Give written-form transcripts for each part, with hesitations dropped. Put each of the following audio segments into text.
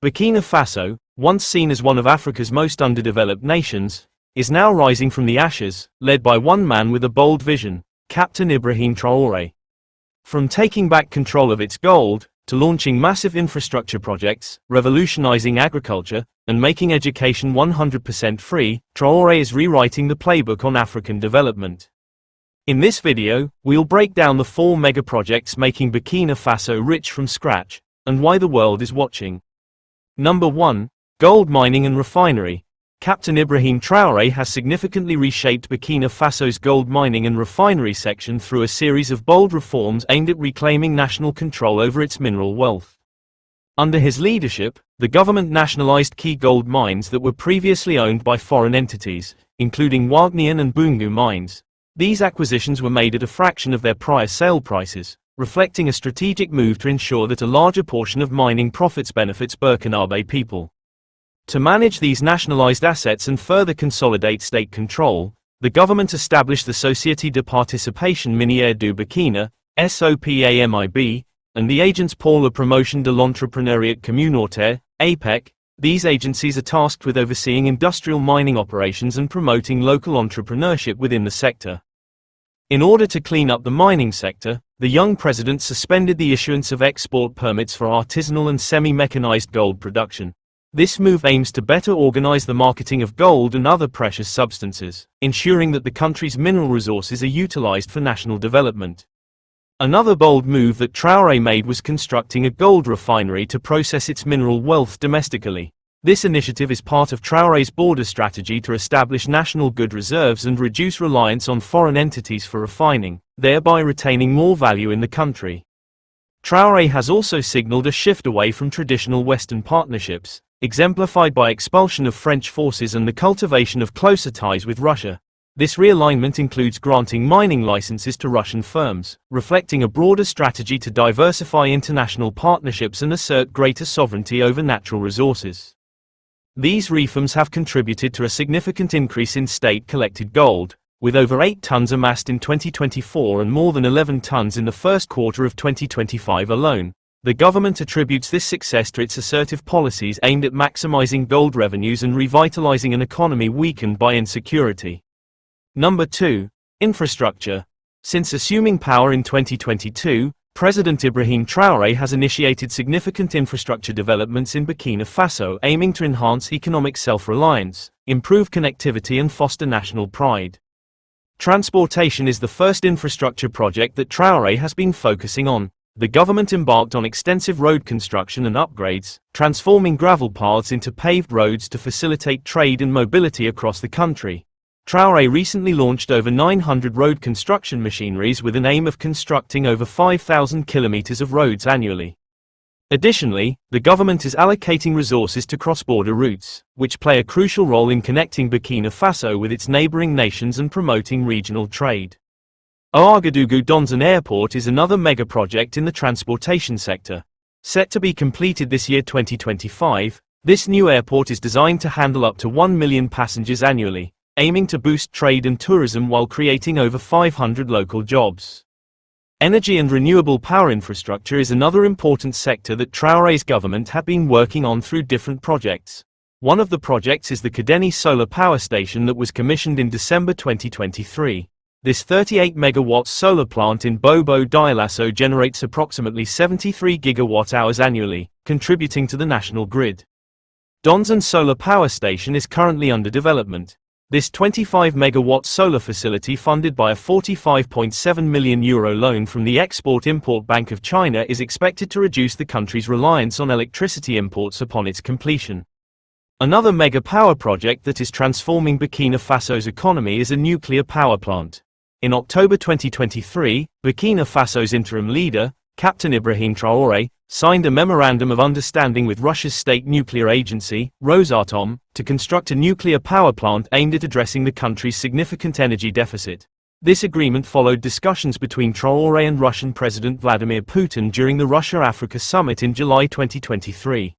Burkina Faso, once seen as one of Africa's most underdeveloped nations, is now rising from the ashes, led by one man with a bold vision, Captain Ibrahim Traoré. From taking back control of its gold, to launching massive infrastructure projects, revolutionizing agriculture, and making education 100% free, Traoré is rewriting the playbook on African development. In this video, we'll break down the 4 mega-projects making Burkina Faso rich from scratch, and why the world is watching. Number 1. Gold mining and refinery. Captain Ibrahim Traoré has significantly reshaped Burkina Faso's gold mining and refinery section through a series of bold reforms aimed at reclaiming national control over its mineral wealth. Under his leadership, the government nationalized key gold mines that were previously owned by foreign entities, including Wagnian and Boungou mines. These acquisitions were made at a fraction of their prior sale prices, reflecting a strategic move to ensure that a larger portion of mining profits benefits Burkinabe people. To manage these nationalized assets and further consolidate state control, the government established the Société de Participation Minière du Burkina, SOPAMIB, and the Agence pour la promotion de l'entrepreneuriat communautaire, APEC. These agencies are tasked with overseeing industrial mining operations and promoting local entrepreneurship within the sector. In order to clean up the mining sector, the young president suspended the issuance of export permits for artisanal and semi-mechanized gold production. This move aims to better organize the marketing of gold and other precious substances, ensuring that the country's mineral resources are utilized for national development. Another bold move that Traoré made was constructing a gold refinery to process its mineral wealth domestically. This initiative is part of Traoré's border strategy to establish national good reserves and reduce reliance on foreign entities for refining, thereby retaining more value in the country. Traoré has also signaled a shift away from traditional Western partnerships, exemplified by expulsion of French forces and the cultivation of closer ties with Russia. This realignment includes granting mining licenses to Russian firms, reflecting a broader strategy to diversify international partnerships and assert greater sovereignty over natural resources. These reforms have contributed to a significant increase in state-collected gold, with over 8 tons amassed in 2024 and more than 11 tons in the first quarter of 2025 alone. The government attributes this success to its assertive policies aimed at maximizing gold revenues and revitalizing an economy weakened by insecurity. Number 2. Infrastructure. Since assuming power in 2022, President Ibrahim Traoré has initiated significant infrastructure developments in Burkina Faso aiming to enhance economic self-reliance, improve connectivity and foster national pride. Transportation is the first infrastructure project that Traoré has been focusing on. The government embarked on extensive road construction and upgrades, transforming gravel paths into paved roads to facilitate trade and mobility across the country. Traoré recently launched over 900 road construction machineries with an aim of constructing over 5,000 kilometers of roads annually. Additionally, the government is allocating resources to cross-border routes, which play a crucial role in connecting Burkina Faso with its neighboring nations and promoting regional trade. Ouagadougou-Donzan Airport is another mega-project in the transportation sector. Set to be completed this year 2025, this new airport is designed to handle up to 1 million passengers annually, aiming to boost trade and tourism while creating over 500 local jobs. Energy and renewable power infrastructure is another important sector that Traoré's government had been working on through different projects. One of the projects is the Kadeni solar power station that was commissioned in December 2023. This 38 megawatt solar plant in Bobo Dioulasso generates approximately 73 gigawatt-hours annually, contributing to the national grid. Donzan solar power station is currently under development. This 25 megawatt solar facility, funded by a €45.7 million loan from the Export-Import Bank of China, is expected to reduce the country's reliance on electricity imports upon its completion. Another mega power project that is transforming Burkina Faso's economy is a nuclear power plant. In October 2023, Burkina Faso's interim leader, Captain Ibrahim Traoré, signed a memorandum of understanding with Russia's state nuclear agency, Rosatom, to construct a nuclear power plant aimed at addressing the country's significant energy deficit. This agreement followed discussions between Traoré and Russian President Vladimir Putin during the Russia-Africa Summit in July 2023.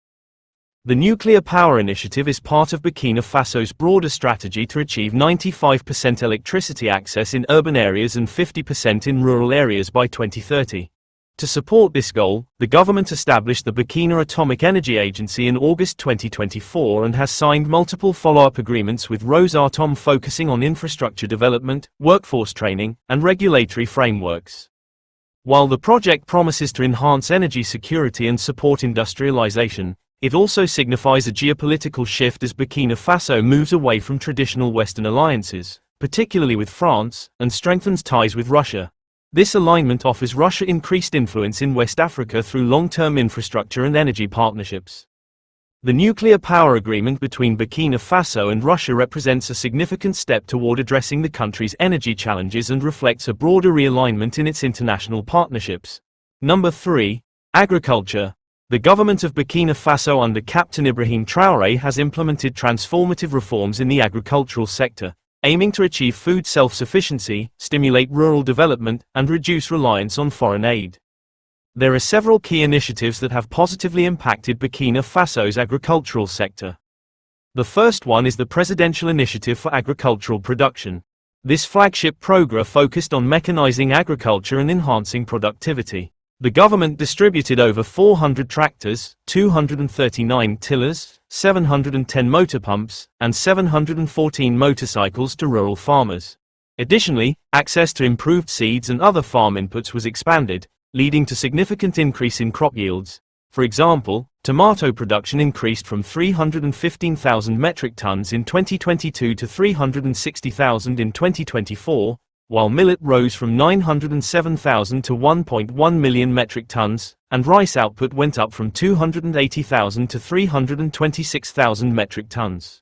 The nuclear power initiative is part of Burkina Faso's broader strategy to achieve 95% electricity access in urban areas and 50% in rural areas by 2030. To support this goal, the government established the Burkina Atomic Energy Agency in August 2024 and has signed multiple follow-up agreements with Rosatom focusing on infrastructure development, workforce training, and regulatory frameworks. While the project promises to enhance energy security and support industrialization, it also signifies a geopolitical shift as Burkina Faso moves away from traditional Western alliances, particularly with France, and strengthens ties with Russia. This alignment offers Russia increased influence in West Africa through long-term infrastructure and energy partnerships. The nuclear power agreement between Burkina Faso and Russia represents a significant step toward addressing the country's energy challenges and reflects a broader realignment in its international partnerships. Number 3. Agriculture. The government of Burkina Faso under Captain Ibrahim Traoré has implemented transformative reforms in the agricultural sector, aiming to achieve food self-sufficiency, stimulate rural development, and reduce reliance on foreign aid. There are several key initiatives that have positively impacted Burkina Faso's agricultural sector. The first one is the Presidential Initiative for Agricultural Production. This flagship program focused on mechanizing agriculture and enhancing productivity. The government distributed over 400 tractors, 239 tillers, 710 motor pumps, and 714 motorcycles to rural farmers. Additionally, access to improved seeds and other farm inputs was expanded, leading to significant increase in crop yields. For example, tomato production increased from 315,000 metric tons in 2022 to 360,000 in 2024, while millet rose from 907,000 to 1.1 million metric tons, and rice output went up from 280,000 to 326,000 metric tons.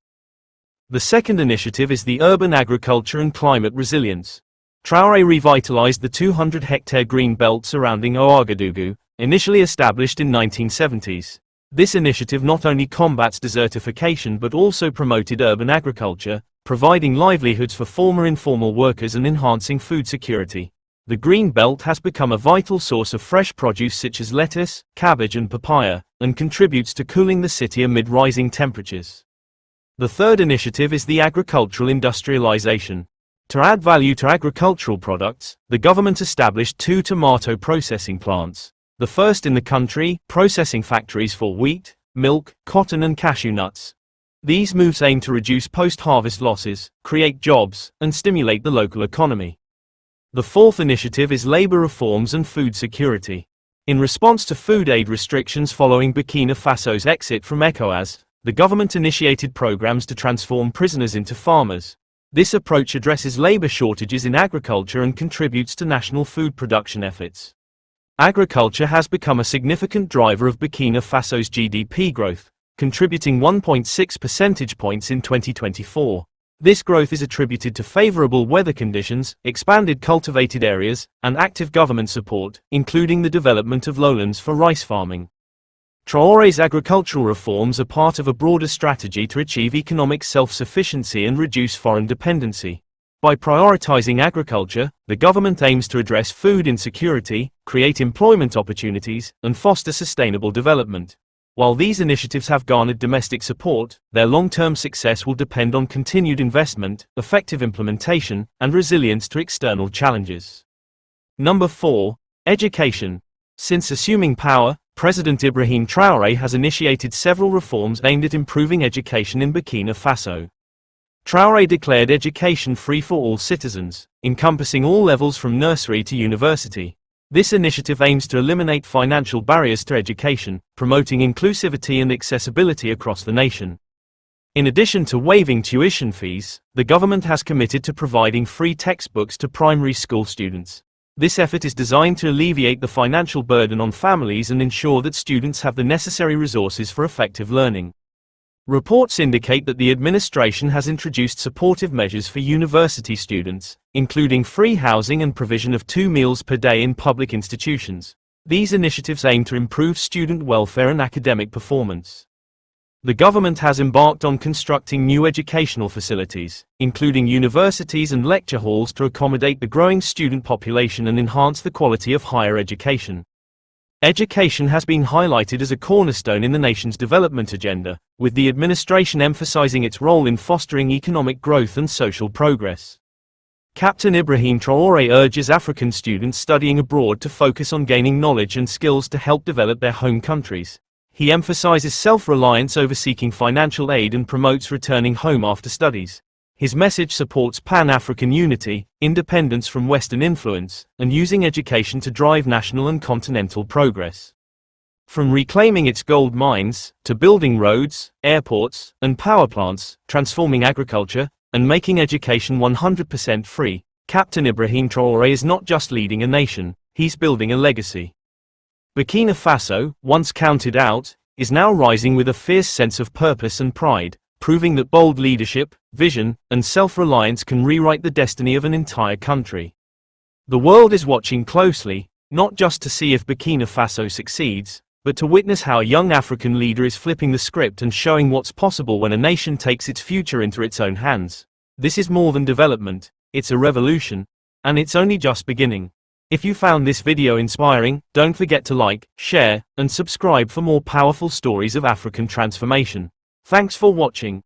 The second initiative is the Urban Agriculture and Climate Resilience. Traore revitalized the 200-hectare green belt surrounding Ouagadougou, initially established in 1970s. This initiative not only combats desertification but also promoted urban agriculture, providing livelihoods for former informal workers and enhancing food security. The green belt has become a vital source of fresh produce such as lettuce, cabbage and papaya, and contributes to cooling the city amid rising temperatures. The third initiative is the agricultural industrialization. To add value to agricultural products, the government established 2 tomato processing plants. The first in the country, processing factories for wheat, milk, cotton and cashew nuts. These moves aim to reduce post-harvest losses, create jobs, and stimulate the local economy. The fourth initiative is labor reforms and food security. In response to food aid restrictions following Burkina Faso's exit from ECOWAS, the government initiated programs to transform prisoners into farmers. This approach addresses labor shortages in agriculture and contributes to national food production efforts. Agriculture has become a significant driver of Burkina Faso's GDP growth, contributing 1.6 percentage points in 2024. This growth is attributed to favorable weather conditions, expanded cultivated areas, and active government support, including the development of lowlands for rice farming. Traoré's agricultural reforms are part of a broader strategy to achieve economic self-sufficiency and reduce foreign dependency. By prioritizing agriculture, the government aims to address food insecurity, create employment opportunities, and foster sustainable development. While these initiatives have garnered domestic support, their long-term success will depend on continued investment, effective implementation, and resilience to external challenges. Number 4. Education. Since assuming power, President Ibrahim Traoré has initiated several reforms aimed at improving education in Burkina Faso. Traoré declared education free for all citizens, encompassing all levels from nursery to university. This initiative aims to eliminate financial barriers to education, promoting inclusivity and accessibility across the nation. In addition to waiving tuition fees, the government has committed to providing free textbooks to primary school students. This effort is designed to alleviate the financial burden on families and ensure that students have the necessary resources for effective learning. Reports indicate that the administration has introduced supportive measures for university students, including free housing and provision of 2 meals per day in public institutions. These initiatives aim to improve student welfare and academic performance. The government has embarked on constructing new educational facilities, including universities and lecture halls to accommodate the growing student population and enhance the quality of higher education. Education has been highlighted as a cornerstone in the nation's development agenda, with the administration emphasizing its role in fostering economic growth and social progress. Captain Ibrahim Traoré urges African students studying abroad to focus on gaining knowledge and skills to help develop their home countries. He emphasizes self-reliance over seeking financial aid and promotes returning home after studies. His message supports Pan-African unity, independence from Western influence, and using education to drive national and continental progress. From reclaiming its gold mines, to building roads, airports, and power plants, transforming agriculture, and making education 100% free, Captain Ibrahim Traoré is not just leading a nation, he's building a legacy. Burkina Faso, once counted out, is now rising with a fierce sense of purpose and pride, proving that bold leadership, vision, and self-reliance can rewrite the destiny of an entire country. The world is watching closely, not just to see if Burkina Faso succeeds, but to witness how a young African leader is flipping the script and showing what's possible when a nation takes its future into its own hands. This is more than development, it's a revolution, and it's only just beginning. If you found this video inspiring, don't forget to like, share, and subscribe for more powerful stories of African transformation. Thanks for watching.